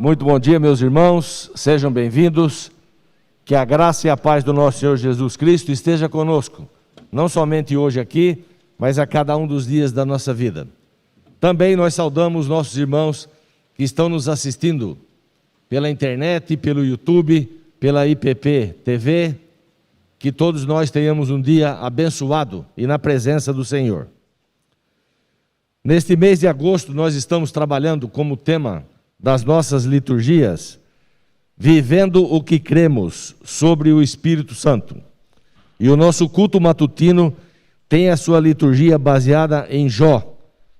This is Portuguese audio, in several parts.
Muito bom dia, meus irmãos, sejam bem-vindos. Que a graça e a paz do nosso Senhor Jesus Cristo esteja conosco, não somente hoje aqui, mas a cada um dos dias da nossa vida. Também nós saudamos nossos irmãos que estão nos assistindo pela internet, pelo YouTube, pela IPP TV, que todos nós tenhamos um dia abençoado e na presença do Senhor. Neste mês de agosto nós estamos trabalhando como tema das nossas liturgias, vivendo o que cremos sobre o Espírito Santo. E o nosso culto matutino tem a sua liturgia baseada em Jó,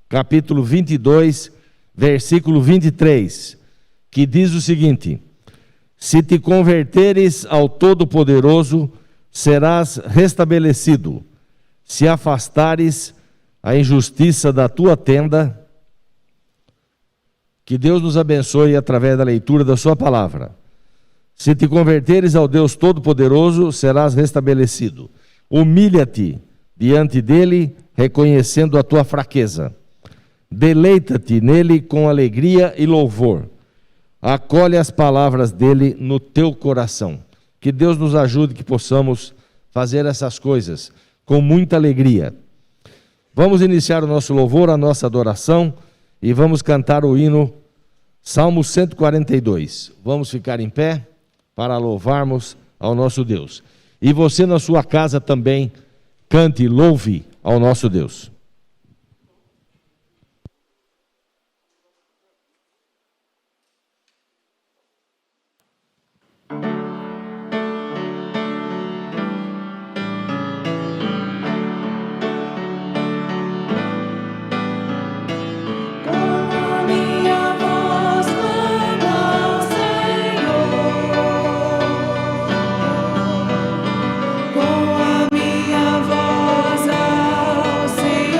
capítulo 22, versículo 23, que diz o seguinte: se te converteres ao Todo-Poderoso, serás restabelecido. Se afastares a injustiça da tua tenda. Que Deus nos abençoe através da leitura da sua palavra. Se te converteres ao Deus Todo-Poderoso, serás restabelecido. Humilha-te diante dele, reconhecendo a tua fraqueza. Deleita-te nele com alegria e louvor. Acolhe as palavras dele no teu coração. Que Deus nos ajude que possamos fazer essas coisas com muita alegria. Vamos iniciar o nosso louvor, a nossa adoração, e vamos cantar o hino Salmo 142. Vamos ficar em pé para louvarmos ao nosso Deus. E você na sua casa também cante e louve ao nosso Deus. Com a minha voz ao Senhor.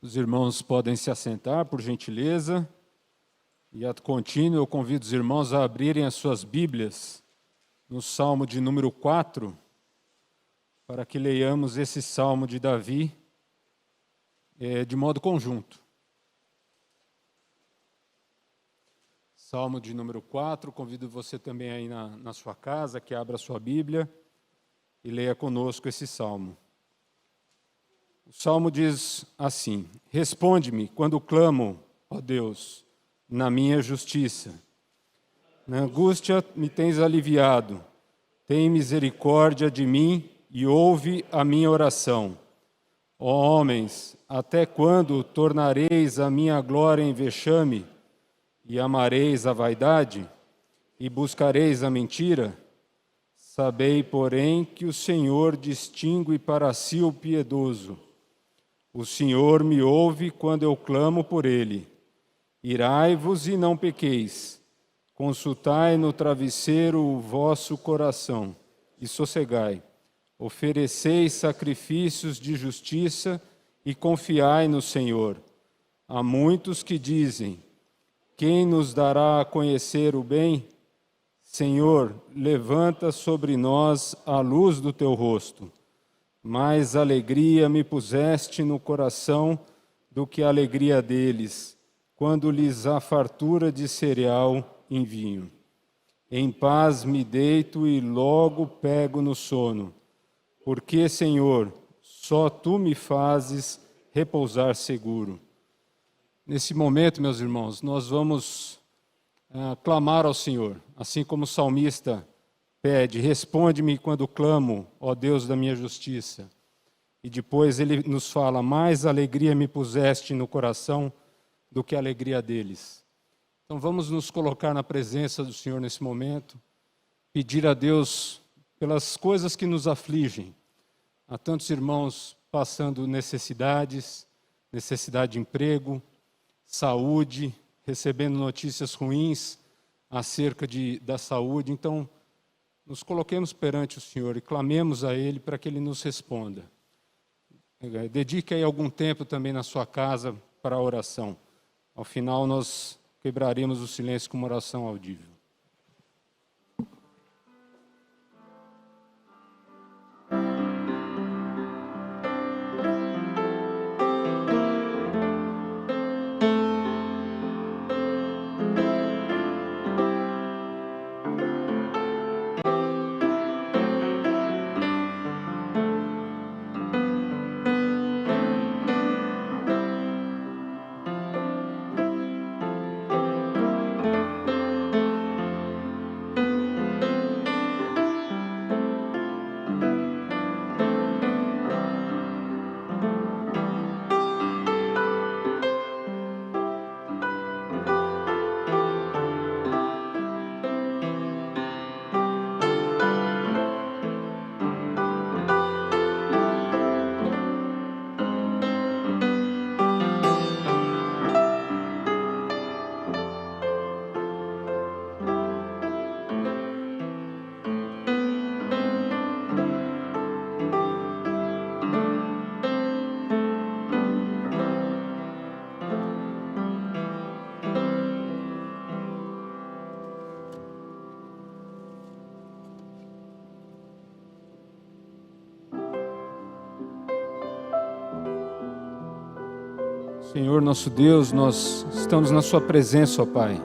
Os irmãos podem se assentar, por gentileza. E, ato contínuo, eu convido os irmãos a abrirem as suas Bíblias no Salmo de número 4, para que leiamos esse Salmo de Davi de modo conjunto. Salmo de número 4, convido você também aí na sua casa, que abra a sua Bíblia e leia conosco esse Salmo. O Salmo diz assim: responde-me quando clamo, ó Deus, na minha justiça. Na angústia me tens aliviado. Tem misericórdia de mim e ouve a minha oração. Ó homens, até quando tornareis a minha glória em vexame? E amareis a vaidade? E buscareis a mentira? Sabei, porém, que o Senhor distingue para si o piedoso. O Senhor me ouve quando eu clamo por ele. Irai-vos e não pequeis. Consultai no travesseiro o vosso coração e sossegai. Ofereceis sacrifícios de justiça e confiai no Senhor. Há muitos que dizem: quem nos dará a conhecer o bem? Senhor, levanta sobre nós a luz do teu rosto. Mais alegria me puseste no coração do que a alegria deles, quando lhes há fartura de cereal em vinho. Em paz me deito e logo pego no sono, porque, Senhor, só Tu me fazes repousar seguro. Nesse momento, meus irmãos, nós vamos clamar ao Senhor, assim como o salmista pede: responde-me quando clamo, ó Deus da minha justiça. E depois ele nos fala: mais alegria me puseste no coração do que a alegria deles. Então vamos nos colocar na presença do Senhor nesse momento, pedir a Deus pelas coisas que nos afligem. Há tantos irmãos passando necessidade de emprego, saúde, recebendo notícias ruins acerca da saúde. Então, nos coloquemos perante o Senhor e clamemos a Ele para que Ele nos responda. Dedique aí algum tempo também na sua casa para a oração. Ao final, nós quebraremos o silêncio com uma oração audível. Senhor nosso Deus, nós estamos na Sua presença, ó Pai,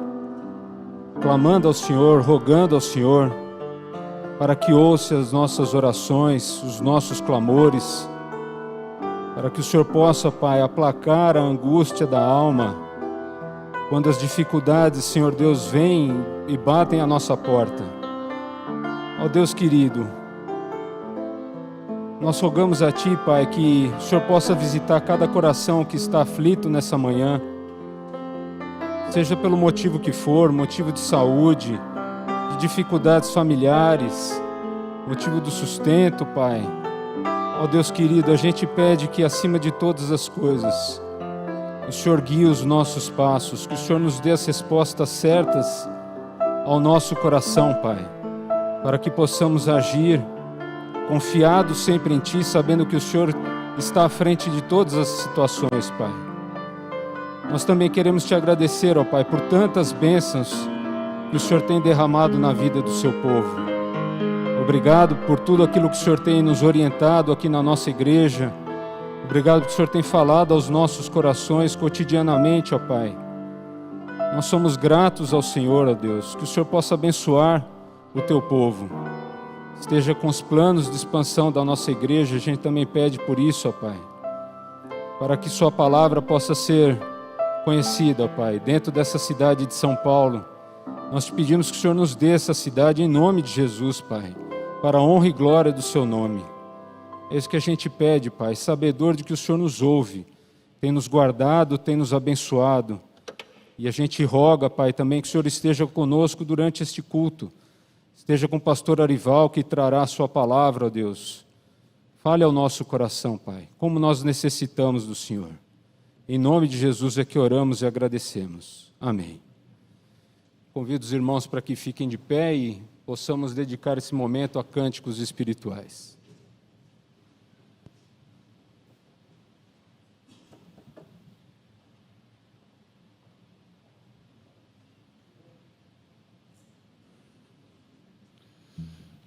clamando ao Senhor, rogando ao Senhor, para que ouça as nossas orações, os nossos clamores, para que o Senhor possa, Pai, aplacar a angústia da alma, quando as dificuldades, Senhor Deus, vêm e batem à nossa porta. Ó Deus querido, nós rogamos a Ti, Pai, que o Senhor possa visitar cada coração que está aflito nessa manhã, seja pelo motivo que for, motivo de saúde, de dificuldades familiares, motivo do sustento, Pai. Ó Deus querido, a gente pede que, acima de todas as coisas, o Senhor guie os nossos passos, que o Senhor nos dê as respostas certas ao nosso coração, Pai, para que possamos agir confiados sempre em Ti, sabendo que o Senhor está à frente de todas as situações, Pai. Nós também queremos te agradecer, ó Pai, por tantas bênçãos que o Senhor tem derramado na vida do seu povo. Obrigado por tudo aquilo que o Senhor tem nos orientado aqui na nossa igreja. Obrigado porque o Senhor tem falado aos nossos corações cotidianamente, ó Pai. Nós somos gratos ao Senhor, ó Deus, que o Senhor possa abençoar o teu povo. Esteja com os planos de expansão da nossa igreja, a gente também pede por isso, ó Pai, para que sua palavra possa ser conhecida, ó Pai, dentro dessa cidade de São Paulo. Nós te pedimos que o Senhor nos dê essa cidade em nome de Jesus, Pai, para a honra e glória do seu nome. É isso que a gente pede, Pai, sabedor de que o Senhor nos ouve, tem nos guardado, tem nos abençoado. E a gente roga, Pai, também que o Senhor esteja conosco durante este culto. Esteja com o pastor Arival, que trará a sua palavra, ó Deus. Fale ao nosso coração, Pai, como nós necessitamos do Senhor. Em nome de Jesus é que oramos e agradecemos. Amém. Convido os irmãos para que fiquem de pé e possamos dedicar esse momento a cânticos espirituais.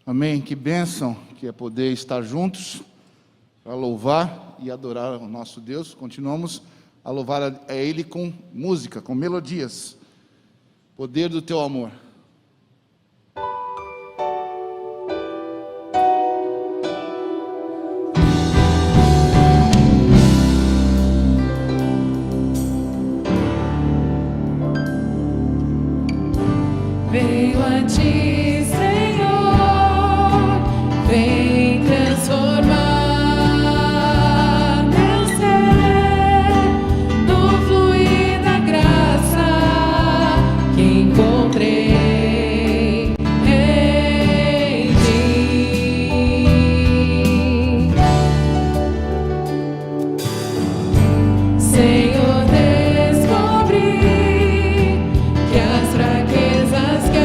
Amém, que bênção que é poder estar juntos para louvar e adorar o nosso Deus. Continuamos a louvar a Ele com música, com melodias. Poder do teu amor. Veio a ti, Senhor, vem transformar meu ser no fluir da graça que encontrei em ti. Senhor, descobri que as fraquezas que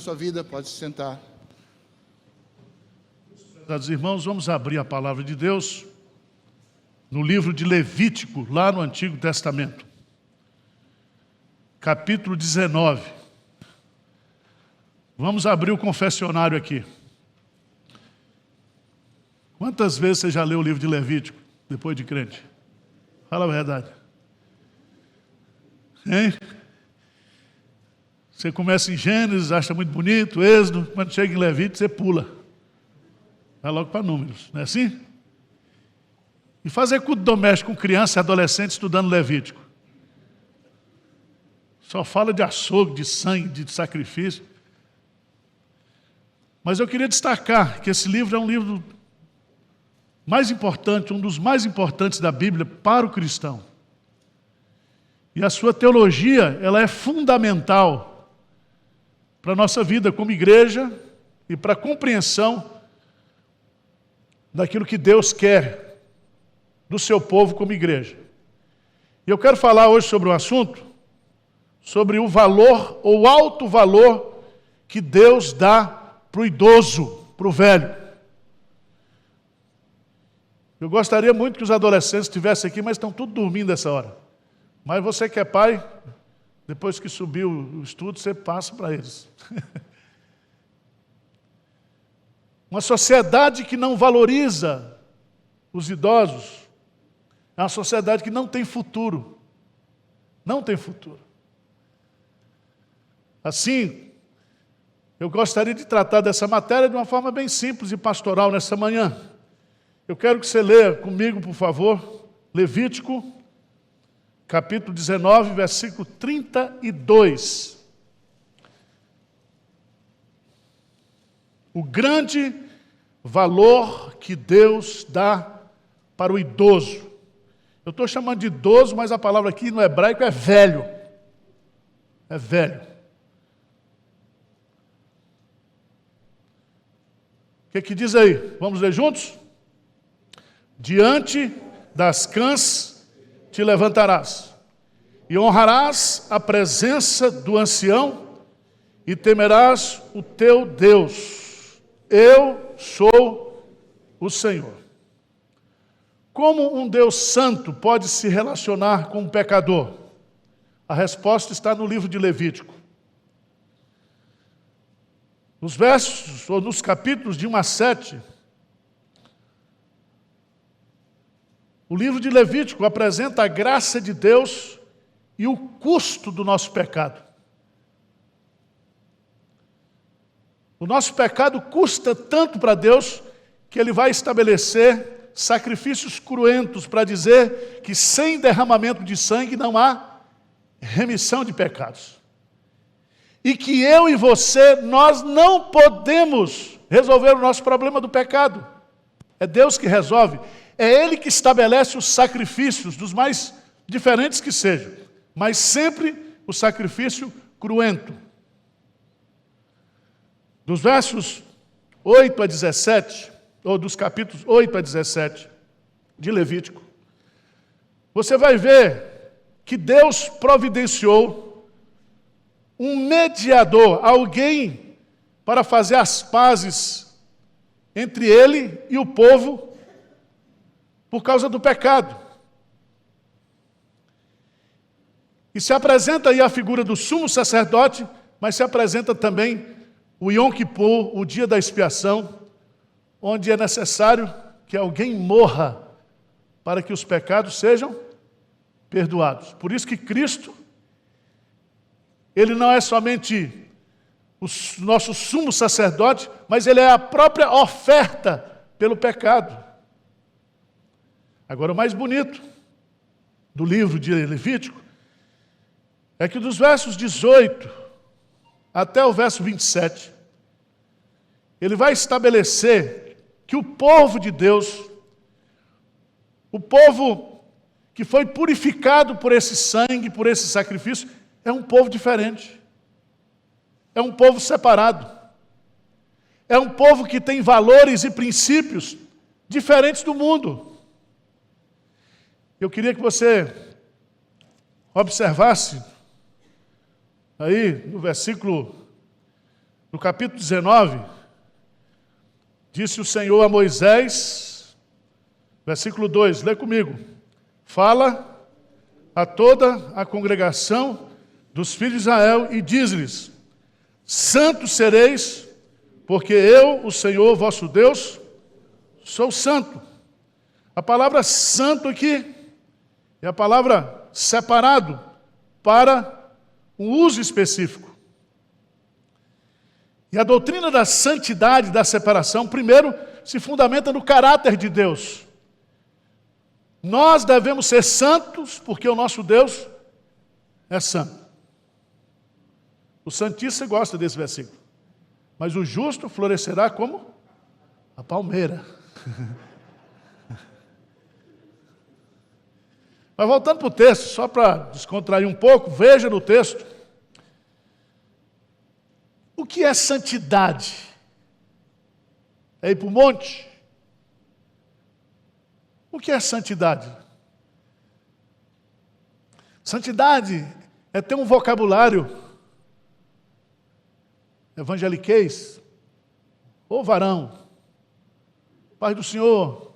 sua vida, pode se sentar. Prezados irmãos, vamos abrir a palavra de Deus no livro de Levítico, lá no Antigo Testamento. Capítulo 19. Vamos abrir o confessionário aqui. Quantas vezes você já leu o livro de Levítico, depois de crente? Fala a verdade. Hein? Você começa em Gênesis, acha muito bonito, Êxodo, quando chega em Levítico, você pula. Vai logo para Números, não é assim? E fazer culto doméstico com criança e adolescente estudando Levítico. Só fala de açougue, de sangue, de sacrifício. Mas eu queria destacar que esse livro é um livro mais importante, um dos mais importantes da Bíblia para o cristão. E a sua teologia, ela é fundamental para a nossa vida como igreja e para a compreensão daquilo que Deus quer do seu povo como igreja. E eu quero falar hoje sobre um assunto, sobre o valor ou o alto valor que Deus dá para o idoso, para o velho. Eu gostaria muito que os adolescentes estivessem aqui, mas estão tudo dormindo essa hora. Mas você que é pai, depois que subiu o estudo, você passa para eles. Uma sociedade que não valoriza os idosos é uma sociedade que não tem futuro. Não tem futuro. Assim, eu gostaria de tratar dessa matéria de uma forma bem simples e pastoral nessa manhã. Eu quero que você leia comigo, por favor, Levítico, capítulo 19, versículo 32. O grande valor que Deus dá para o idoso. Eu estou chamando de idoso, mas a palavra aqui no hebraico é velho. É velho. O que diz aí? Vamos ler juntos? Diante das cãs te levantarás, e honrarás a presença do ancião, e temerás o teu Deus. Eu sou o Senhor. Como um Deus santo pode se relacionar com um pecador? A resposta está no livro de Levítico. Nos versos, ou nos capítulos de 1 a 7, o livro de Levítico apresenta a graça de Deus e o custo do nosso pecado. O nosso pecado custa tanto para Deus que Ele vai estabelecer sacrifícios cruentos para dizer que sem derramamento de sangue não há remissão de pecados. E que eu e você, nós não podemos resolver o nosso problema do pecado. É Deus que resolve. É Ele que estabelece os sacrifícios, dos mais diferentes que sejam, mas sempre o sacrifício cruento. Dos versos 8 a 17, ou dos capítulos 8 a 17 de Levítico, você vai ver que Deus providenciou um mediador, alguém para fazer as pazes entre Ele e o povo, por causa do pecado. E se apresenta aí a figura do sumo sacerdote, mas se apresenta também o Yom Kippur, o dia da expiação, onde é necessário que alguém morra para que os pecados sejam perdoados. Por isso que Cristo, Ele não é somente o nosso sumo sacerdote, mas Ele é a própria oferta pelo pecado. Agora, o mais bonito do livro de Levítico é que dos versos 18 até o verso 27, ele vai estabelecer que o povo de Deus, o povo que foi purificado por esse sangue, por esse sacrifício, é um povo diferente. É um povo separado. É um povo que tem valores e princípios diferentes do mundo. Eu queria que você observasse aí no no capítulo 19, disse o Senhor a Moisés, versículo 2, lê comigo. Fala a toda a congregação dos filhos de Israel e diz-lhes: santos sereis, porque eu, o Senhor vosso Deus, sou santo. A palavra santo aqui é a palavra separado para um uso específico. E a doutrina da santidade, da separação, primeiro se fundamenta no caráter de Deus. Nós devemos ser santos porque o nosso Deus é santo. O santista gosta desse versículo. Mas o justo florescerá como a palmeira. Mas voltando para o texto, só para descontrair um pouco, veja no texto. O que é santidade? É ir para o monte? O que é santidade? Santidade é ter um vocabulário evangeliquez, ô varão, Pai do Senhor.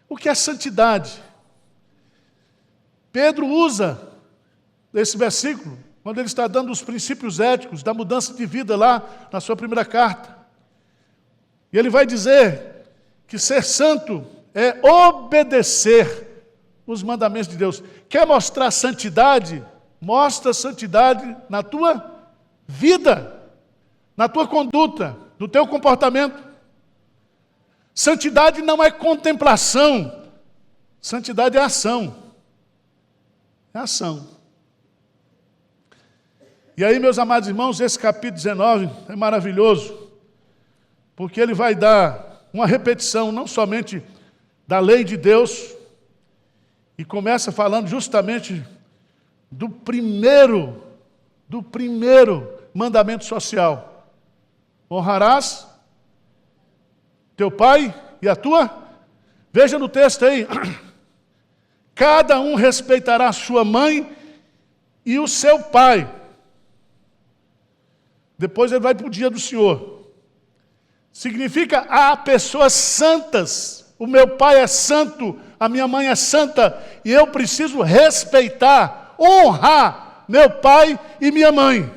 O que é santidade? Pedro usa esse versículo quando ele está dando os princípios éticos da mudança de vida lá na sua primeira carta. E ele vai dizer que ser santo é obedecer os mandamentos de Deus. Quer mostrar santidade? Mostra santidade na tua vida, na tua conduta, no teu comportamento. Santidade não é contemplação, santidade é ação. É ação. E aí, meus amados irmãos, esse capítulo 19 é maravilhoso, porque ele vai dar uma repetição, não somente da lei de Deus, e começa falando justamente do primeiro mandamento social. Honrarás teu pai e a tua. Veja no texto aí. Cada um respeitará sua mãe e o seu pai. Depois ele vai para o dia do Senhor. Significa, há pessoas santas. O meu pai é santo, a minha mãe é santa, e eu preciso respeitar, honrar meu pai e minha mãe.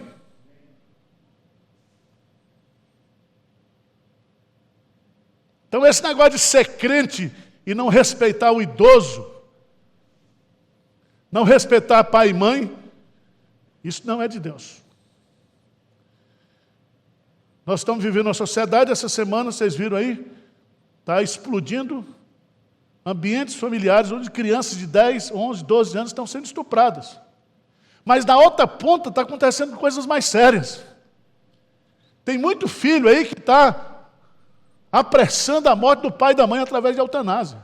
Então esse negócio de ser crente e não respeitar o idoso, não respeitar pai e mãe, isso não é de Deus. Nós estamos vivendo uma sociedade, essa semana, vocês viram aí, está explodindo ambientes familiares onde crianças de 10, 11, 12 anos estão sendo estupradas. Mas na outra ponta está acontecendo coisas mais sérias. Tem muito filho aí que está apressando a morte do pai e da mãe através de eutanásia.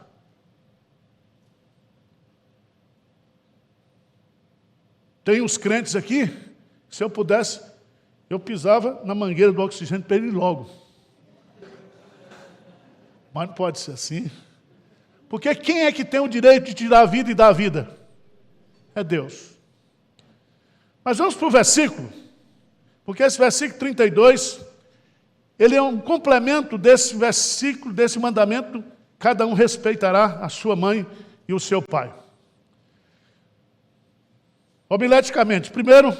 Tem uns crentes aqui, que se eu pudesse, eu pisava na mangueira do oxigênio para ele ir logo. Mas não pode ser assim. Porque quem é que tem o direito de tirar a vida e dar a vida? É Deus. Mas vamos para o versículo, porque esse versículo 32, ele é um complemento desse versículo, desse mandamento: cada um respeitará a sua mãe e o seu pai. Homileticamente, primeiro,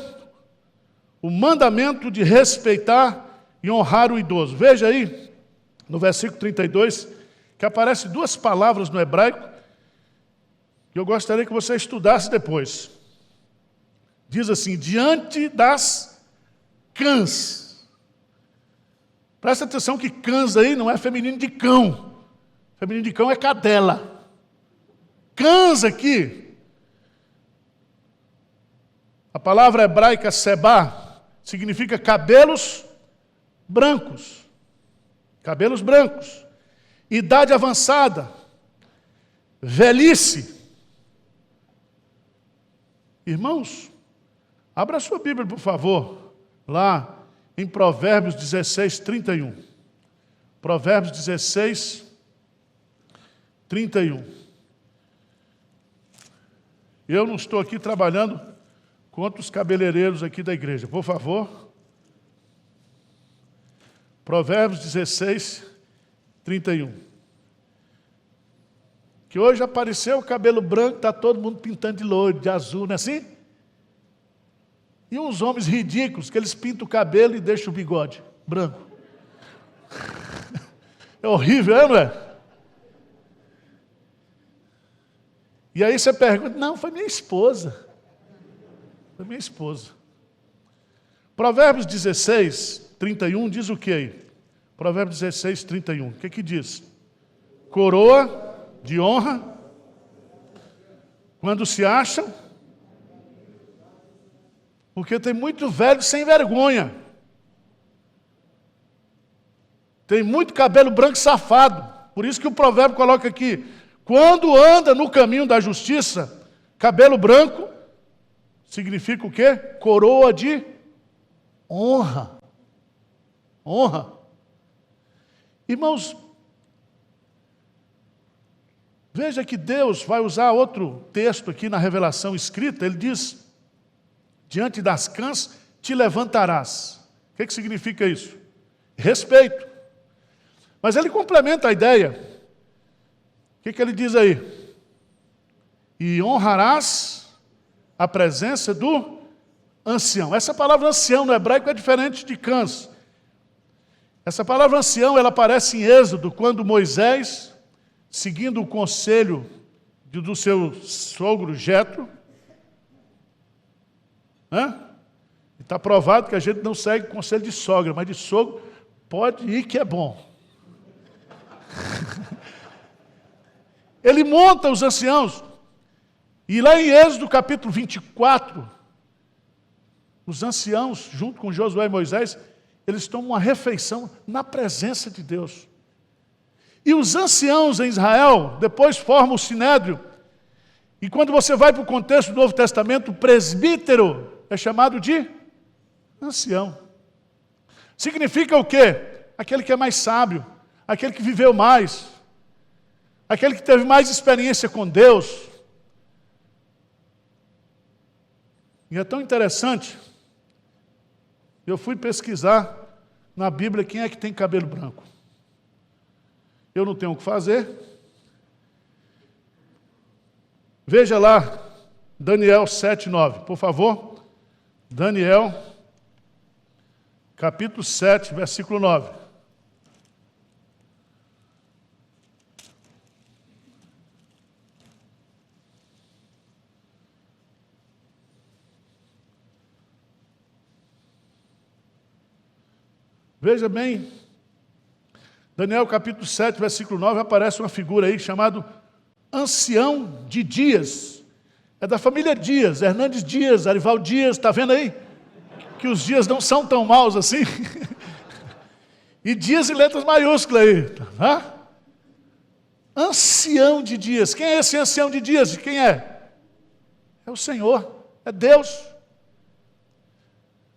o mandamento de respeitar e honrar o idoso. Veja aí, no versículo 32, que aparecem duas palavras no hebraico, que eu gostaria que você estudasse depois. Diz assim: diante das cãs. Presta atenção que cãs aí não é feminino de cão. Feminino de cão é cadela. Cãs aqui, a palavra hebraica sebá, significa cabelos brancos. Cabelos brancos. Idade avançada. Velhice. Irmãos, abra a sua Bíblia, por favor, lá em Provérbios 16, 31. Provérbios 16, 31. Eu não estou aqui trabalhando contra os cabeleireiros aqui da igreja. Por favor, Provérbios 16, 31. Que hoje apareceu o cabelo branco, está todo mundo pintando de loiro, de azul, não é assim? E uns homens ridículos, que eles pintam o cabelo e deixam o bigode branco. É horrível, não é? E aí você pergunta, não, foi minha esposa. Foi minha esposa. Provérbios 16, 31 diz o que aí? Provérbios 16, 31. O que diz? Coroa de honra, quando se acham, porque tem muito velho sem vergonha. Tem muito cabelo branco safado. Por isso que o provérbio coloca aqui, quando anda no caminho da justiça, cabelo branco, significa o quê? Coroa de honra. Honra. Irmãos, veja que Deus vai usar outro texto aqui na revelação escrita. Ele diz, diante das cãs te levantarás. O que significa isso? Respeito. Mas ele complementa a ideia. O que ele diz aí? E honrarás a presença do ancião. Essa palavra ancião no hebraico é diferente de cãs. Essa palavra ancião, ela aparece em Êxodo, quando Moisés, seguindo o conselho do seu sogro Jetro, está provado que a gente não segue o conselho de sogra, mas de sogro pode ir que é bom. Ele monta os anciãos, e lá em Êxodo capítulo 24, os anciãos, junto com Josué e Moisés, eles tomam uma refeição na presença de Deus. E os anciãos em Israel, depois formam o sinédrio. E quando você vai para o contexto do Novo Testamento, o presbítero é chamado de ancião. Significa o quê? Aquele que é mais sábio, aquele que viveu mais, aquele que teve mais experiência com Deus. E é tão interessante, eu fui pesquisar na Bíblia quem é que tem cabelo branco. Eu não tenho o que fazer. Veja lá, Daniel 7:9, por favor. Daniel, capítulo 7, versículo 9. Veja bem, Daniel capítulo 7, versículo 9, aparece uma figura aí chamada Ancião de Dias. É da família Dias, Hernandes Dias, Arival Dias, está vendo aí? Que os dias não são tão maus assim. E Dias em letras maiúsculas aí. Tá? Ancião de Dias. Quem é esse ancião de Dias? Quem é? É o Senhor, é Deus.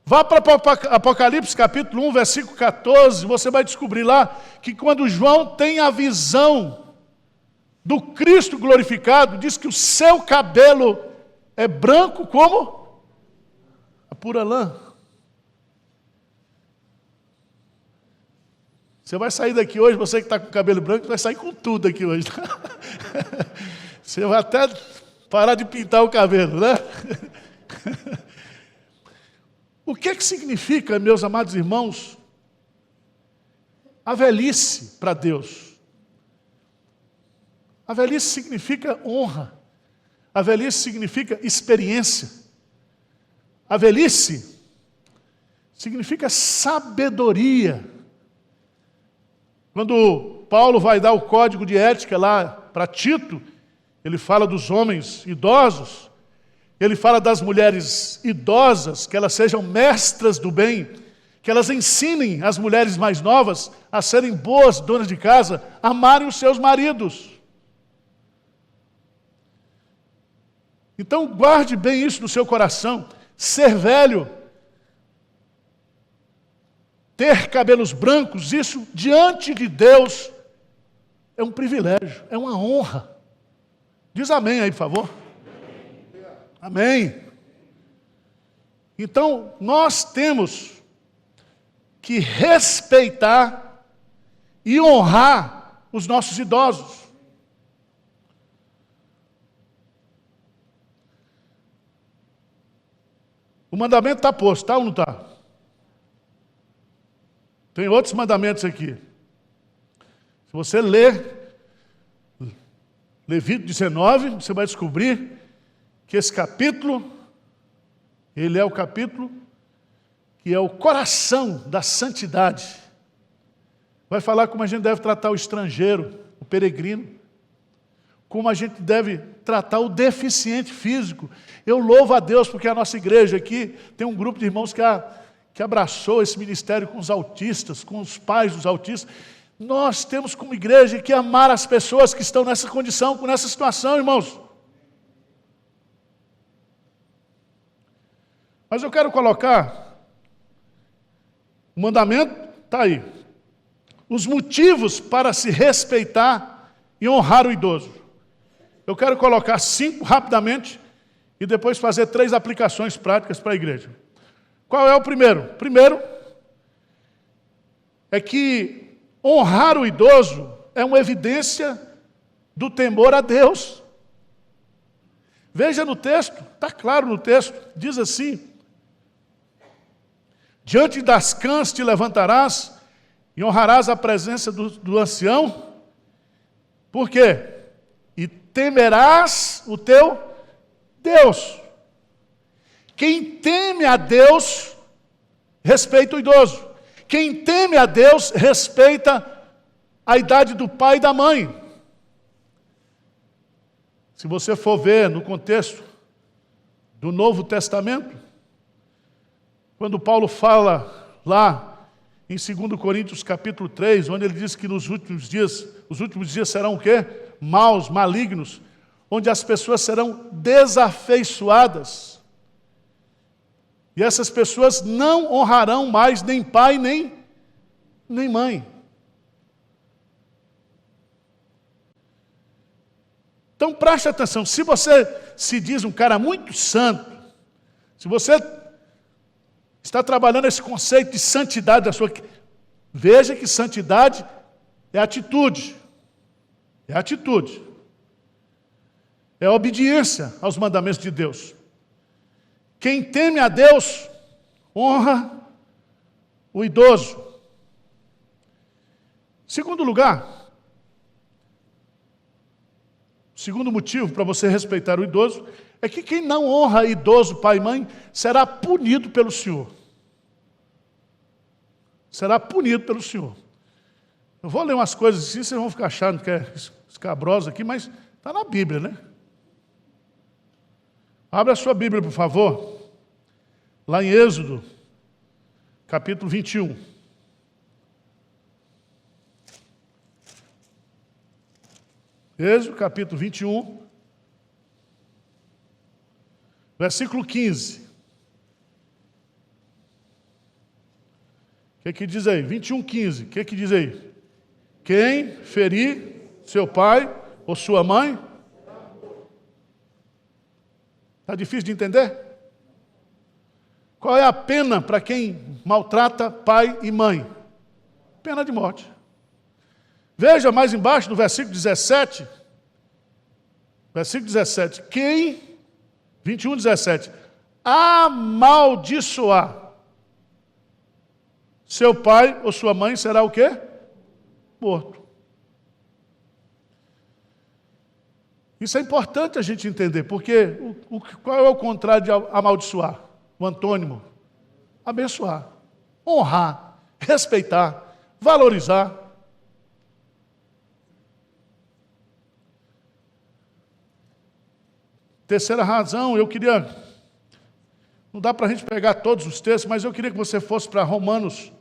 Vá para Apocalipse capítulo 1, versículo 14, você vai descobrir lá que quando João tem a visão do Cristo glorificado, diz que o seu cabelo é branco como a pura lã. Você vai sair daqui hoje, você que está com o cabelo branco, vai sair com tudo aqui hoje. Você vai até parar de pintar o cabelo, né? O que significa, meus amados irmãos, a velhice para Deus? A velhice significa honra. A velhice significa experiência. A velhice significa sabedoria. Quando Paulo vai dar o código de ética lá para Tito, ele fala dos homens idosos. Ele fala das mulheres idosas, que elas sejam mestras do bem, que elas ensinem as mulheres mais novas a serem boas donas de casa, amarem os seus maridos. Então guarde bem isso no seu coração. Ser velho, ter cabelos brancos, isso diante de Deus é um privilégio, é uma honra. Diz amém aí, por favor. Amém. Então, nós temos que respeitar e honrar os nossos idosos. O mandamento está posto, está ou não está? Tem outros mandamentos aqui. Se você ler Levítico 19, você vai descobrir que esse capítulo, ele é o capítulo que é o coração da santidade. Vai falar como a gente deve tratar o estrangeiro, o peregrino, como a gente deve tratar o deficiente físico. Eu louvo a Deus porque a nossa igreja aqui tem um grupo de irmãos que abraçou esse ministério com os autistas, com os pais dos autistas. Nós temos como igreja que amar as pessoas que estão nessa condição, nessa situação, irmãos. Mas eu quero colocar, o mandamento está aí. Os motivos para se respeitar e honrar o idoso. Eu quero colocar 5 rapidamente e depois fazer 3 aplicações práticas para a igreja. Qual é o primeiro? Primeiro é que honrar o idoso é uma evidência do temor a Deus. Veja no texto, está claro no texto, diz assim: diante das cãs te levantarás e honrarás a presença do ancião. Por quê? E temerás o teu Deus. Quem teme a Deus, respeita o idoso. Quem teme a Deus, respeita a idade do pai e da mãe. Se você for ver no contexto do Novo Testamento, quando Paulo fala lá em 2 Coríntios capítulo 3, onde ele diz que os últimos dias serão o quê? Maus, malignos, onde as pessoas serão desafeiçoadas. E essas pessoas não honrarão mais nem pai, nem mãe. Então preste atenção, se você se diz um cara muito santo, se você está trabalhando esse conceito de santidade da sua... Veja que santidade é atitude. É atitude. É obediência aos mandamentos de Deus. Quem teme a Deus, honra o idoso. Segundo lugar, segundo motivo para você respeitar o idoso, é que quem não honra idoso, pai e mãe, será punido pelo Senhor. Será punido pelo Senhor. Eu vou ler umas coisas assim, vocês vão ficar achando que é escabroso aqui, mas está na Bíblia, né? Abra a sua Bíblia, por favor. Lá em Êxodo, capítulo 21. Êxodo, capítulo 21. Versículo 15. O que diz aí? 21, 15. O que diz aí? Quem ferir seu pai ou sua mãe? Está difícil de entender? Qual é a pena para quem maltrata pai e mãe? Pena de morte. Veja mais embaixo, no versículo 17. Versículo 17. Quem... 21, 17. Amaldiçoar seu pai ou sua mãe será o quê? Morto. Isso é importante a gente entender, porque qual é o contrário de amaldiçoar? O antônimo. Abençoar, honrar, respeitar, valorizar. Terceira razão, não dá para a gente pegar todos os textos, mas eu queria que você fosse para Romanos,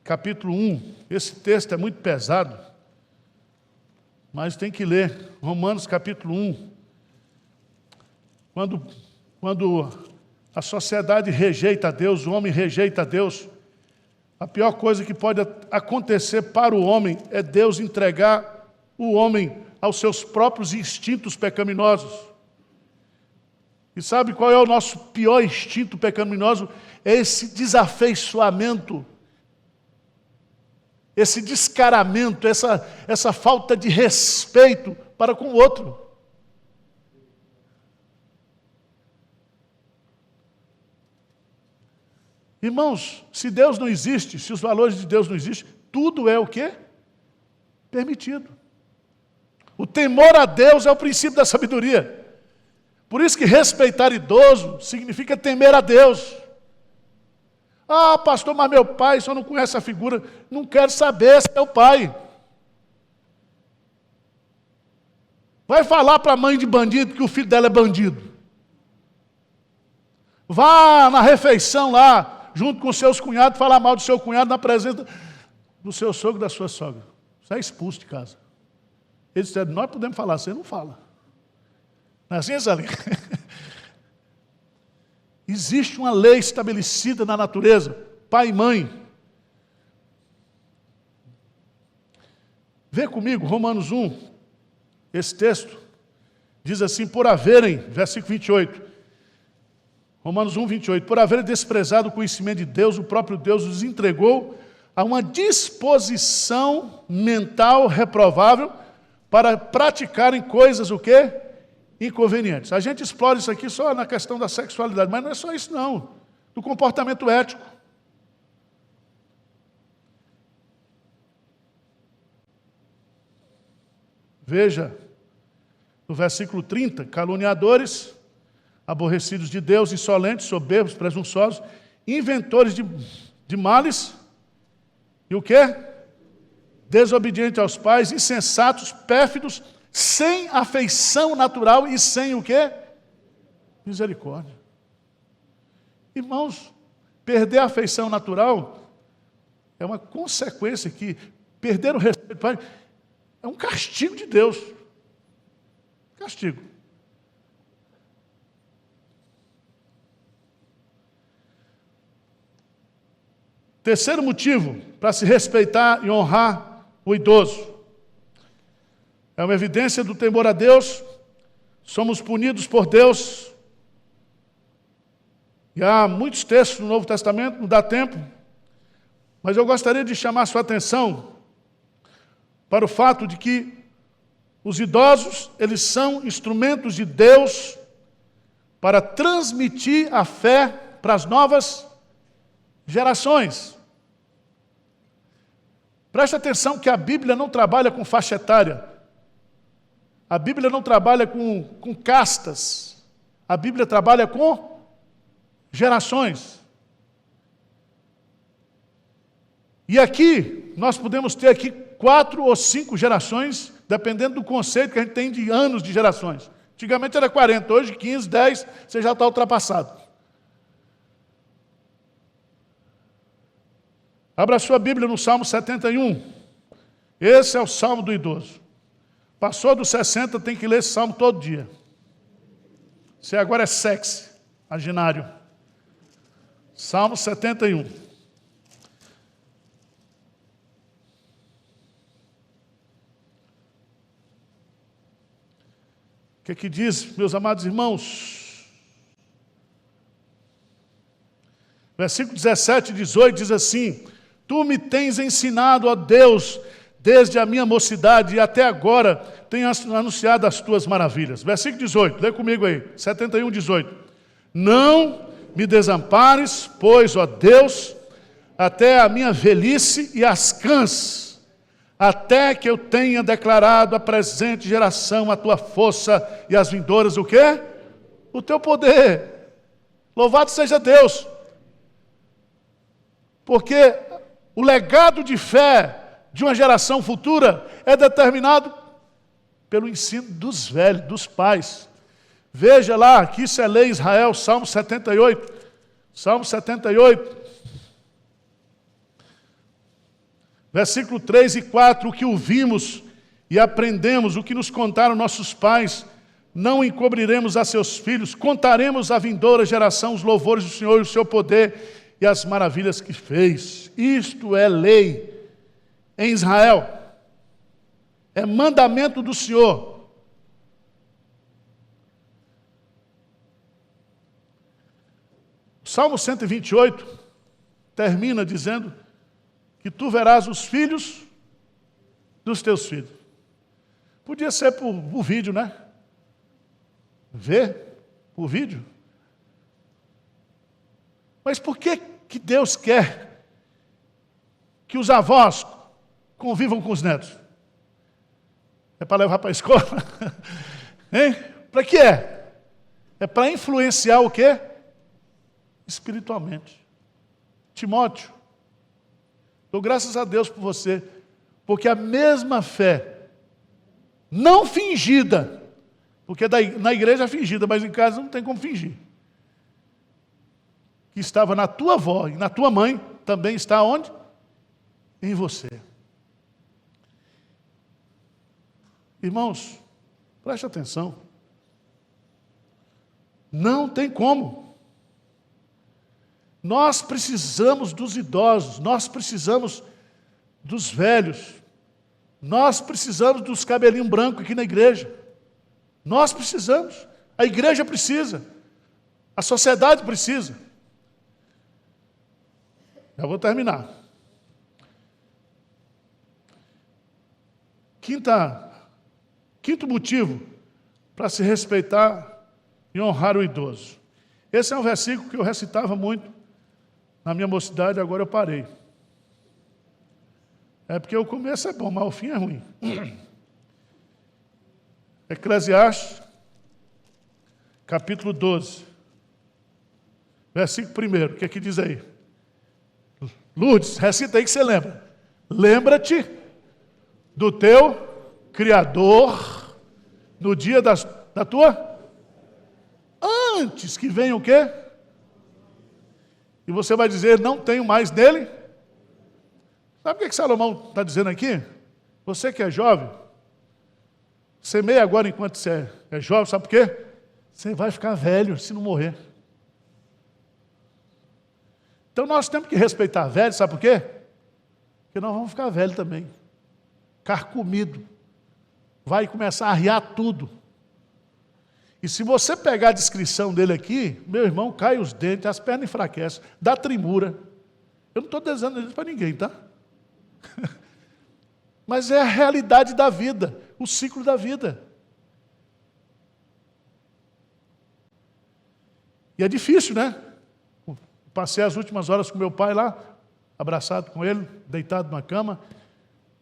capítulo 1. Esse texto é muito pesado, mas tem que ler. Romanos, capítulo 1. Quando a sociedade rejeita a Deus, o homem rejeita a Deus, a pior coisa que pode acontecer para o homem é Deus entregar o homem aos seus próprios instintos pecaminosos. E sabe qual é o nosso pior instinto pecaminoso? É esse desafeiçoamento esse descaramento, essa falta de respeito para com o outro. Irmãos, se Deus não existe, se os valores de Deus não existem, tudo é o quê? Permitido. O temor a Deus é o princípio da sabedoria. Por isso que respeitar idoso significa temer a Deus. Ah, pastor, mas meu pai, só não conhece a figura. Não quero saber se é o pai. Vai falar para a mãe de bandido que o filho dela é bandido. Vá na refeição lá, junto com seus cunhados, falar mal do seu cunhado na presença do seu sogro e da sua sogra. Você é expulso de casa. Eles disseram, nós podemos falar, você não fala. Não é assim, Zalim? Existe uma lei estabelecida na natureza, pai e mãe. Vê comigo, Romanos 1, esse texto diz assim, por haverem, versículo 28, Romanos 1, 28, por haverem desprezado o conhecimento de Deus, o próprio Deus os entregou a uma disposição mental reprovável para praticarem coisas o quê? Inconvenientes. A gente explora isso aqui só na questão da sexualidade, mas não é só isso não, do comportamento ético. Veja, no versículo 30, caluniadores, aborrecidos de Deus, insolentes, soberbos, presunçosos, inventores de males, e o quê? Desobedientes aos pais, insensatos, pérfidos, sem afeição natural e sem o quê? Misericórdia. Irmãos, perder a afeição natural é uma consequência que perder o respeito é um castigo de Deus. Castigo. Terceiro motivo para se respeitar e honrar o idoso. É uma evidência do temor a Deus. Somos punidos por Deus. E há muitos textos no Novo Testamento, não dá tempo. Mas eu gostaria de chamar a sua atenção para o fato de que os idosos, eles são instrumentos de Deus para transmitir a fé para as novas gerações. Preste atenção que a Bíblia não trabalha com faixa etária. A Bíblia não trabalha com castas. A Bíblia trabalha com gerações. E aqui, nós podemos ter aqui 4 ou 5 gerações, dependendo do conceito que a gente tem de anos de gerações. Antigamente era 40, hoje 15, 10, você já está ultrapassado. Abra a sua Bíblia no Salmo 71. Esse é o Salmo do idoso. Passou dos 60, tem que ler esse Salmo todo dia. Você agora é sexy, imaginário. Salmo 71. O que diz, meus amados irmãos? Versículo 17 e 18 diz assim: Tu me tens ensinado, ó Deus, desde a minha mocidade e até agora tenho anunciado as tuas maravilhas. Versículo 18, lê comigo aí, 71, 18. Não me desampares, pois, ó Deus, até a minha velhice e as cãs, até que eu tenha declarado à presente geração a tua força e as vindouras, o quê? O teu poder. Louvado seja Deus. Porque o legado de fé de uma geração futura é determinado pelo ensino dos velhos, dos pais. Veja lá, que isso é lei em Israel, Salmo 78. Salmo 78. Versículo 3 e 4, o que ouvimos e aprendemos, o que nos contaram nossos pais, não encobriremos a seus filhos, contaremos à vindoura geração os louvores do Senhor e o seu poder e as maravilhas que fez. Isto é lei em Israel. É mandamento do Senhor. O Salmo 128 termina dizendo que tu verás os filhos dos teus filhos. Podia ser por vídeo, né? Ver por vídeo. Mas por que Deus quer que os avós convivam com os netos? É para levar para a escola? Hein? Para que é? É para influenciar o quê? Espiritualmente. Timóteo, dou graças a Deus por você, porque a mesma fé, não fingida, porque na igreja é fingida, mas em casa não tem como fingir, que estava na tua avó e na tua mãe, também está onde? Em você. Irmãos, preste atenção. Não tem como. Nós precisamos dos idosos, nós precisamos dos velhos, nós precisamos dos cabelinhos brancos aqui na igreja. Nós precisamos, a igreja precisa, a sociedade precisa. Já vou terminar. Quinto motivo para se respeitar e honrar o idoso. Esse é um versículo que eu recitava muito na minha mocidade, agora eu parei. É porque o começo é bom, mas o fim é ruim. Eclesiastes, capítulo 12, versículo 1, o que é que diz aí? Lourdes, recita aí que você lembra. Lembra-te do teu Criador no dia da tua... Antes que venha o quê? E você vai dizer, não tenho mais nele? Sabe o que Salomão está dizendo aqui? Você que é jovem, semeia agora enquanto você é jovem, sabe por quê? Você vai ficar velho se não morrer. Então nós temos que respeitar velho, sabe por quê? Porque nós vamos ficar velho também. Carcomido. Vai começar a arriar tudo. E se você pegar a descrição dele aqui, meu irmão, cai os dentes, as pernas enfraquecem, dá tremura. Eu não estou desejando isso para ninguém, tá? Mas é a realidade da vida, o ciclo da vida. E é difícil, né? Passei as últimas horas com meu pai lá, abraçado com ele, deitado na cama,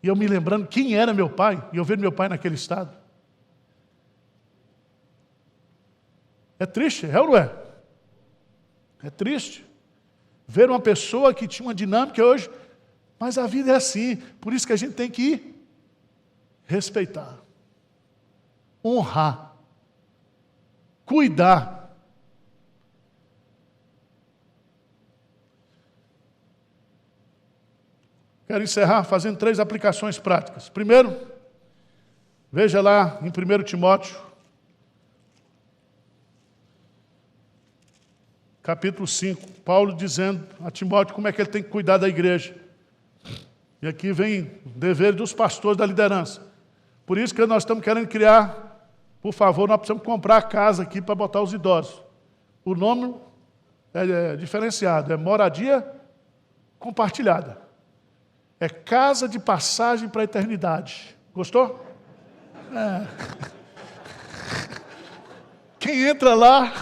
e eu me lembrando quem era meu pai, e eu vendo meu pai naquele estado. É triste, é ou não é? É triste. Ver uma pessoa que tinha uma dinâmica hoje, mas a vida é assim, por isso que a gente tem que respeitar, honrar, cuidar. Quero encerrar fazendo 3 aplicações práticas. Primeiro, veja lá em 1 Timóteo, capítulo 5, Paulo dizendo a Timóteo como é que ele tem que cuidar da igreja. E aqui vem o dever dos pastores da liderança. Por isso que nós estamos querendo criar, por favor, nós precisamos comprar a casa aqui para botar os idosos. O nome é diferenciado, é moradia compartilhada. É casa de passagem para a eternidade. Gostou? É. Quem entra lá...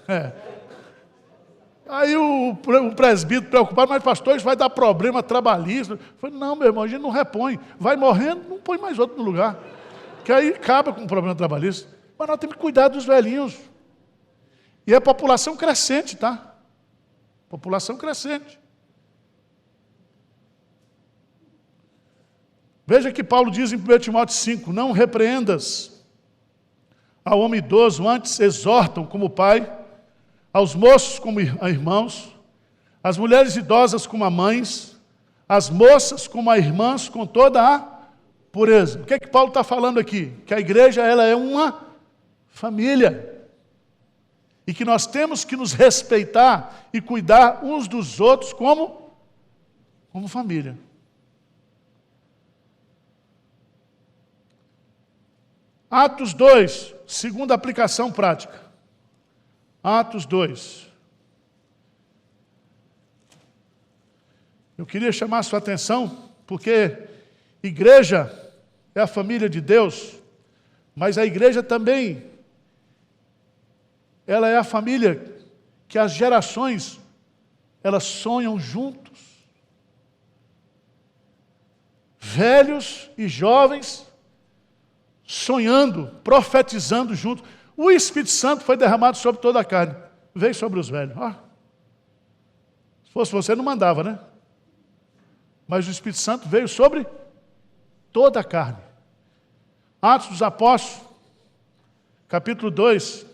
É. Aí o presbítero preocupado, mas pastor, isso vai dar problema trabalhista. Eu falei, não, meu irmão, a gente não repõe. Vai morrendo, não põe mais outro no lugar. Que aí acaba com o problema trabalhista. Mas nós temos que cuidar dos velhinhos. E é população crescente, tá? População crescente. Veja que Paulo diz em 1 Timóteo 5, não repreendas ao homem idoso, antes exortam como pai, aos moços como a irmãos, as mulheres idosas como a mães, as moças como a irmãs, com toda a pureza. O que é que Paulo está falando aqui? Que a igreja ela é uma família. E que nós temos que nos respeitar e cuidar uns dos outros como família. Atos 2, segunda aplicação prática. Atos 2. Eu queria chamar a sua atenção, porque igreja é a família de Deus, mas a igreja também, ela é a família que as gerações, elas sonham juntos. Velhos e jovens sonhando, profetizando juntos. O Espírito Santo foi derramado sobre toda a carne. Veio sobre os velhos. Se fosse você, não mandava, né? Mas o Espírito Santo veio sobre toda a carne. Atos dos Apóstolos, capítulo 2,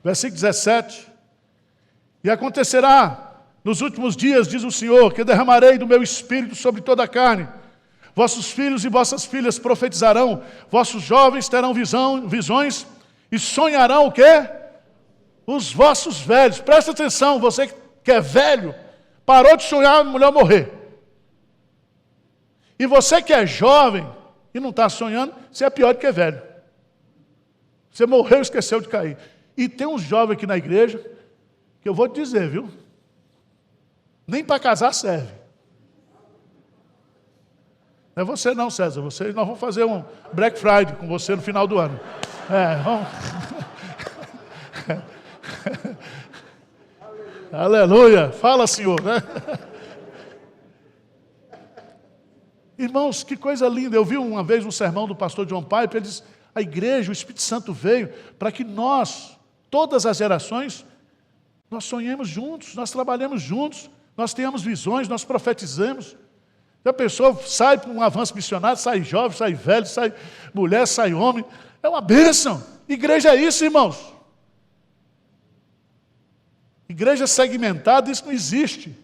versículo 17. E acontecerá nos últimos dias, diz o Senhor, que derramarei do meu Espírito sobre toda a carne. Vossos filhos e vossas filhas profetizarão, vossos jovens terão visões e sonharão o quê? Os vossos velhos. Presta atenção, você que é velho, parou de sonhar a mulher morrer. E você que é jovem e não está sonhando, você é pior do que velho. Você morreu e esqueceu de cair. E tem uns jovens aqui na igreja, que eu vou te dizer, viu? Nem para casar serve. Não é você não, César. Nós vamos fazer um Black Friday com você no final do ano. Vamos. Aleluia. Fala, Senhor. Né? Irmãos, que coisa linda. Eu vi uma vez um sermão do pastor John Piper. Ele disse, a igreja, o Espírito Santo veio para que nós, todas as gerações, nós sonhemos juntos, nós trabalhemos juntos, nós tenhamos visões, nós profetizamos. A pessoa sai para um avanço missionário, sai jovem, sai velho, sai mulher, sai homem. É uma bênção. Igreja é isso, irmãos. Igreja segmentada, isso não existe.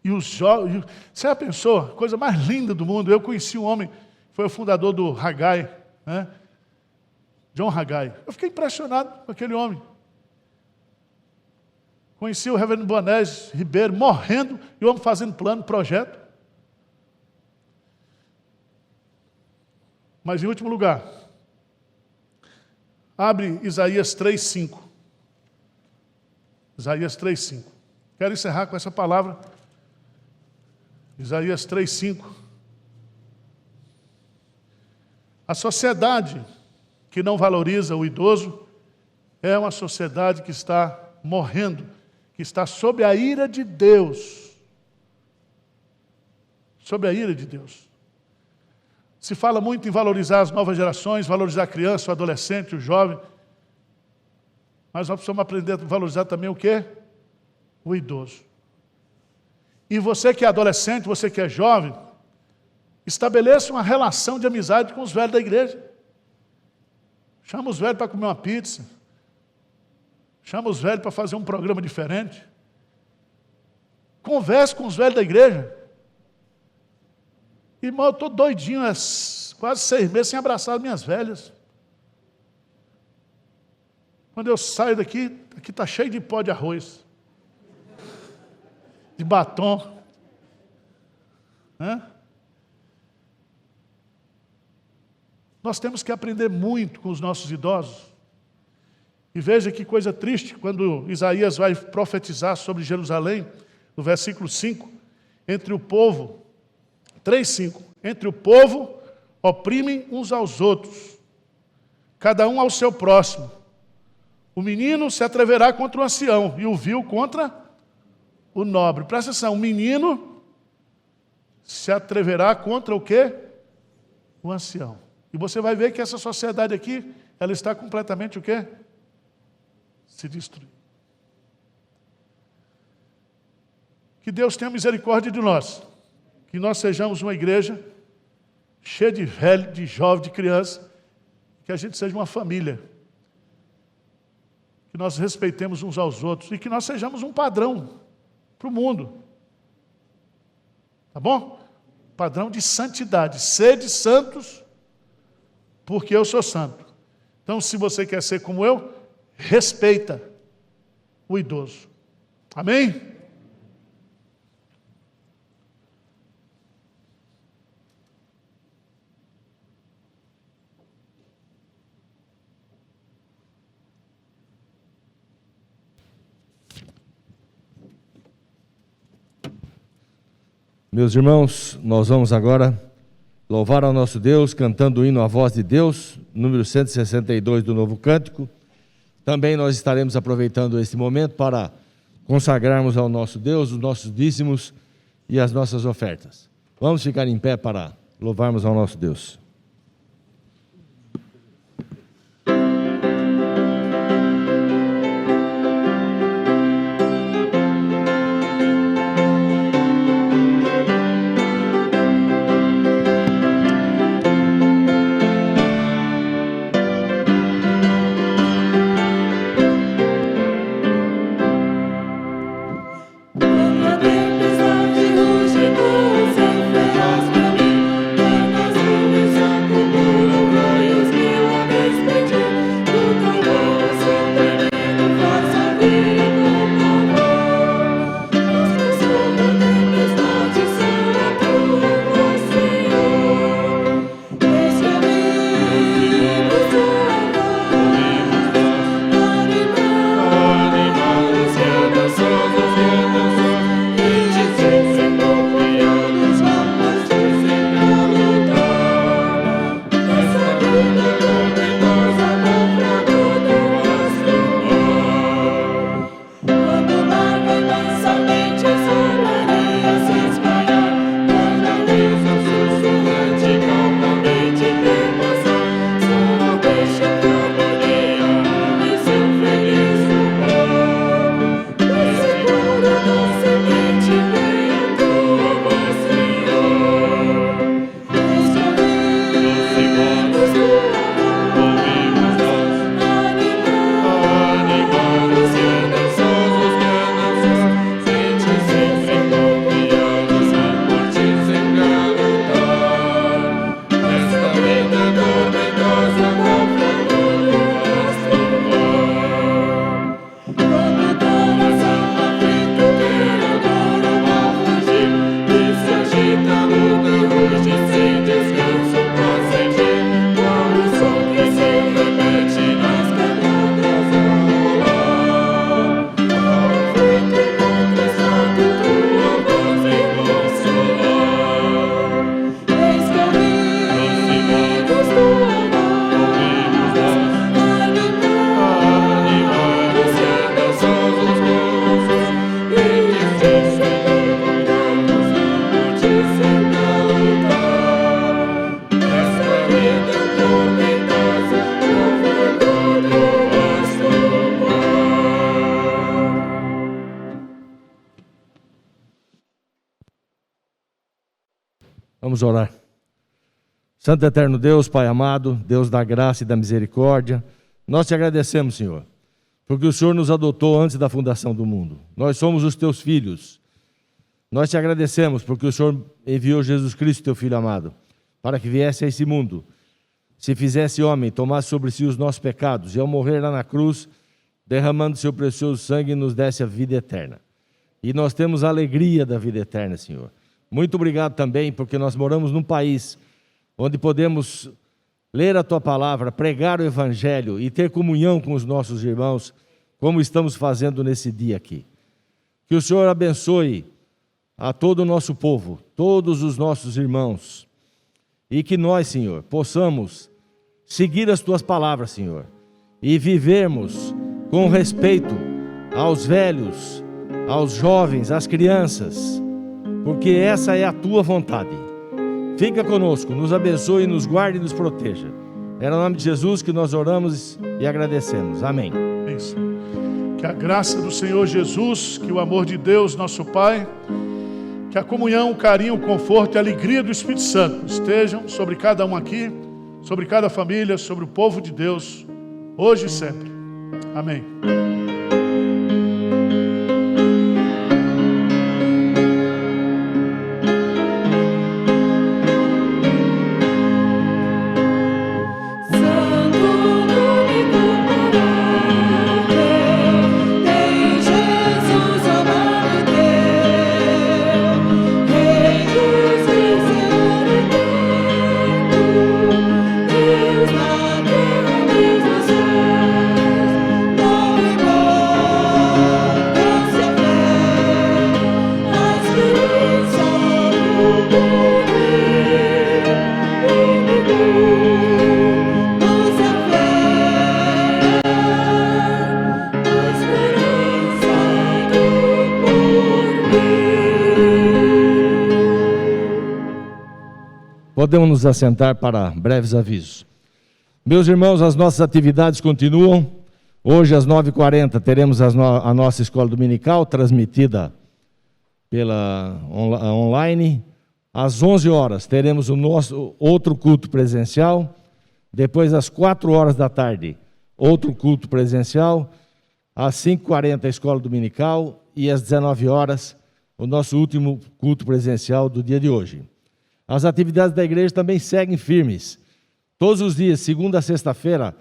E os jovens... Você já pensou? A coisa mais linda do mundo. Eu conheci um homem, foi o fundador do Haggai, né? John Haggai. Eu fiquei impressionado com aquele homem. Conheci o reverendo Boanés Ribeiro morrendo e o homem fazendo plano, projeto. Mas em último lugar, abre Isaías 3:5. Isaías 3:5. Quero encerrar com essa palavra. Isaías 3:5. A sociedade que não valoriza o idoso é uma sociedade que está morrendo, que está sob a ira de Deus. Sob a ira de Deus. Se fala muito em valorizar as novas gerações, valorizar a criança, o adolescente, o jovem. Mas nós precisamos aprender a valorizar também o quê? O idoso. E você que é adolescente, você que é jovem, estabeleça uma relação de amizade com os velhos da igreja. Chama os velhos para comer uma pizza. Chama os velhos para fazer um programa diferente. Converse com os velhos da igreja. Irmão, eu estou doidinho, quase 6 meses sem abraçar as minhas velhas. Quando eu saio daqui, aqui está cheio de pó de arroz. De batom. Nós temos que aprender muito com os nossos idosos. E veja que coisa triste, quando Isaías vai profetizar sobre Jerusalém, no versículo 5, entre o povo, 3:5, entre o povo oprimem uns aos outros, cada um ao seu próximo. O menino se atreverá contra o ancião, e o vil contra o nobre. Presta atenção, o menino se atreverá contra o quê? O ancião. E você vai ver que essa sociedade aqui, ela está completamente o quê? Se destruindo. Que Deus tenha misericórdia de nós. Que nós sejamos uma igreja cheia de velho, de jovem, de criança. Que a gente seja uma família. Que nós respeitemos uns aos outros. E que nós sejamos um padrão para o mundo. Tá bom? Padrão de santidade. Sede santos, porque eu sou santo. Então, se você quer ser como eu, respeita o idoso. Amém? Meus irmãos, nós vamos agora louvar ao nosso Deus, cantando o hino A Voz de Deus, número 162 do Novo Cântico. Também nós estaremos aproveitando esse momento para consagrarmos ao nosso Deus os nossos dízimos e as nossas ofertas. Vamos ficar em pé para louvarmos ao nosso Deus. Vamos orar. Santo eterno Deus, Pai amado, Deus da graça e da misericórdia, nós te agradecemos, Senhor, porque o Senhor nos adotou antes da fundação do mundo. Nós somos os teus filhos. Nós te agradecemos porque o Senhor enviou Jesus Cristo, teu Filho amado, para que viesse a esse mundo, se fizesse homem, tomasse sobre si os nossos pecados e ao morrer lá na cruz, derramando seu precioso sangue, nos desse a vida eterna. E nós temos a alegria da vida eterna, Senhor. Muito obrigado também, porque nós moramos num país onde podemos ler a Tua Palavra, pregar o Evangelho e ter comunhão com os nossos irmãos, como estamos fazendo nesse dia aqui. Que o Senhor abençoe a todo o nosso povo, todos os nossos irmãos, e que nós, Senhor, possamos seguir as Tuas palavras, Senhor, e vivermos com respeito aos velhos, aos jovens, às crianças, porque essa é a Tua vontade. Fica conosco, nos abençoe, nos guarde e nos proteja. É no nome de Jesus que nós oramos e agradecemos. Amém. Isso. Que a graça do Senhor Jesus, que o amor de Deus, nosso Pai, que a comunhão, o carinho, o conforto e a alegria do Espírito Santo estejam sobre cada um aqui, sobre cada família, sobre o povo de Deus, hoje e sempre. Amém. Deus na terra, Deus nos céus, bom e bom. Podemos nos assentar para breves avisos. Meus irmãos, as nossas atividades continuam. Hoje, às 9h40, teremos a nossa escola dominical, transmitida pela online. Às 11 horas, teremos o nosso outro culto presencial. Depois, às 4 horas da tarde, outro culto presencial. Às 5h40, a escola dominical. E às 19 horas, o nosso último culto presencial do dia de hoje. As atividades da igreja também seguem firmes. Todos os dias, segunda a sexta-feira,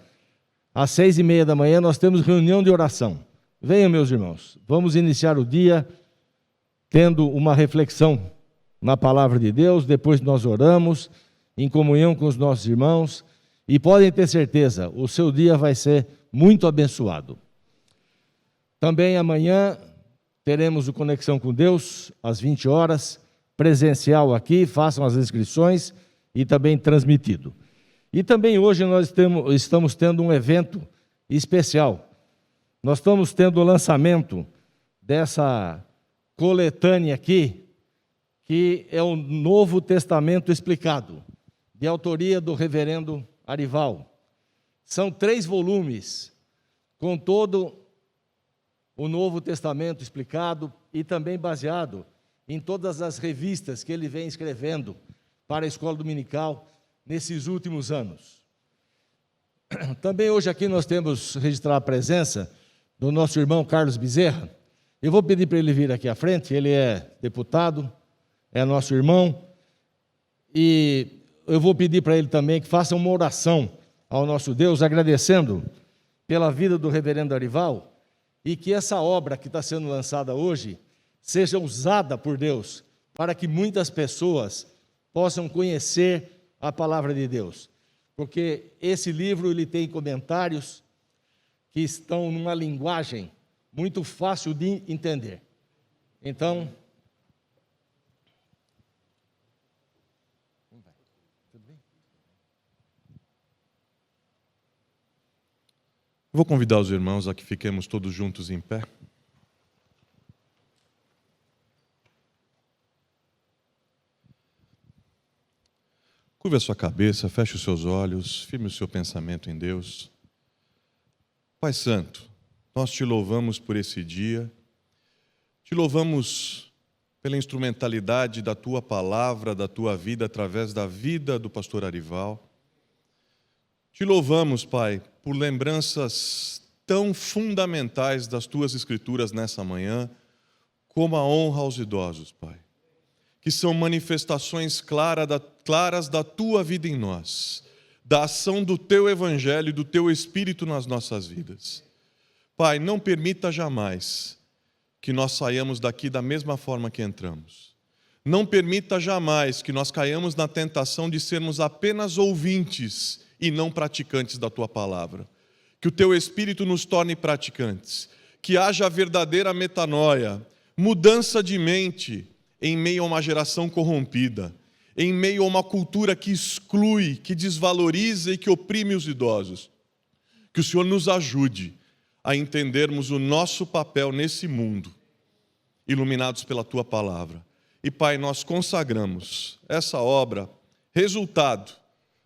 às 6h30 da manhã, nós temos reunião de oração. Venham, meus irmãos, vamos iniciar o dia tendo uma reflexão na palavra de Deus, depois nós oramos, em comunhão com os nossos irmãos, e podem ter certeza, o seu dia vai ser muito abençoado. Também amanhã teremos o Conexão com Deus, às 20 horas, presencial aqui, façam as inscrições e também transmitido. E também hoje nós estamos tendo um evento especial. Nós estamos tendo o lançamento dessa coletânea aqui, que é o Novo Testamento Explicado, de autoria do reverendo Arival. São 3 volumes, com todo o Novo Testamento explicado e também baseado em todas as revistas que ele vem escrevendo para a escola dominical nesses últimos anos. Também hoje aqui nós temos registrar a presença do nosso irmão Carlos Bezerra. Eu vou pedir para ele vir aqui à frente, ele é deputado, é nosso irmão, e eu vou pedir para ele também que faça uma oração ao nosso Deus, agradecendo pela vida do reverendo Arival, e que essa obra que está sendo lançada hoje seja usada por Deus, para que muitas pessoas possam conhecer a palavra de Deus. Porque esse livro ele tem comentários que estão numa linguagem muito fácil de entender. Então, vou convidar os irmãos a que fiquemos todos juntos em pé. Curva a sua cabeça, feche os seus olhos, firme o seu pensamento em Deus. Pai Santo, nós te louvamos por esse dia, te louvamos pela instrumentalidade da tua palavra, da tua vida, através da vida do pastor Arival. Te louvamos, Pai, por lembranças tão fundamentais das tuas escrituras nessa manhã, como a honra aos idosos, Pai, que são manifestações claras da tua vida em nós, da ação do teu evangelho e do teu espírito nas nossas vidas. Pai, não permita jamais que nós saiamos daqui da mesma forma que entramos. Não permita jamais que nós caiamos na tentação de sermos apenas ouvintes e não praticantes da tua palavra. Que o teu espírito nos torne praticantes, que haja verdadeira metanoia, mudança de mente em meio a uma geração corrompida, em meio a uma cultura que exclui, que desvaloriza e que oprime os idosos. Que o Senhor nos ajude a entendermos o nosso papel nesse mundo, iluminados pela tua palavra. E, Pai, nós consagramos essa obra, resultado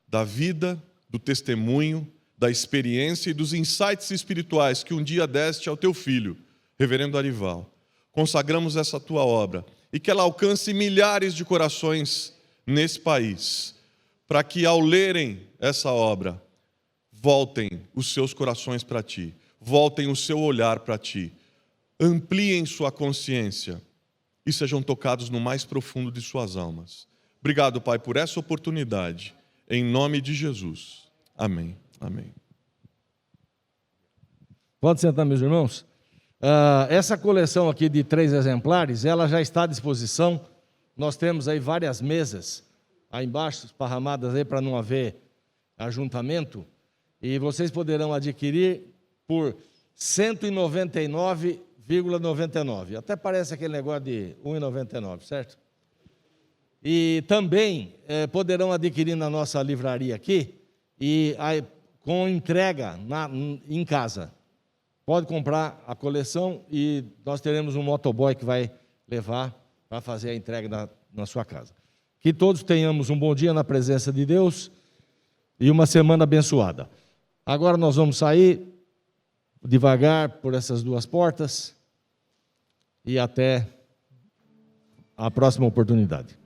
da vida, do testemunho, da experiência e dos insights espirituais que um dia deste ao teu filho, reverendo Arival. Consagramos essa tua obra e que ela alcance milhares de corações nesse país, para que ao lerem essa obra, voltem os seus corações para ti, voltem o seu olhar para ti, ampliem sua consciência e sejam tocados no mais profundo de suas almas. Obrigado, Pai, por essa oportunidade, em nome de Jesus. Amém. Amém. Pode sentar, meus irmãos. Essa coleção aqui de 3 exemplares, ela já está à disposição. Nós temos aí várias mesas, aí embaixo, esparramadas aí para não haver ajuntamento. E vocês poderão adquirir por R$ 199,99. Até parece aquele negócio de R$ 1,99, certo? E também poderão adquirir na nossa livraria aqui, e aí, com entrega em casa. Pode comprar a coleção e nós teremos um motoboy que vai levar para fazer a entrega na sua casa. Que todos tenhamos um bom dia na presença de Deus e uma semana abençoada. Agora nós vamos sair devagar por essas duas portas e até a próxima oportunidade.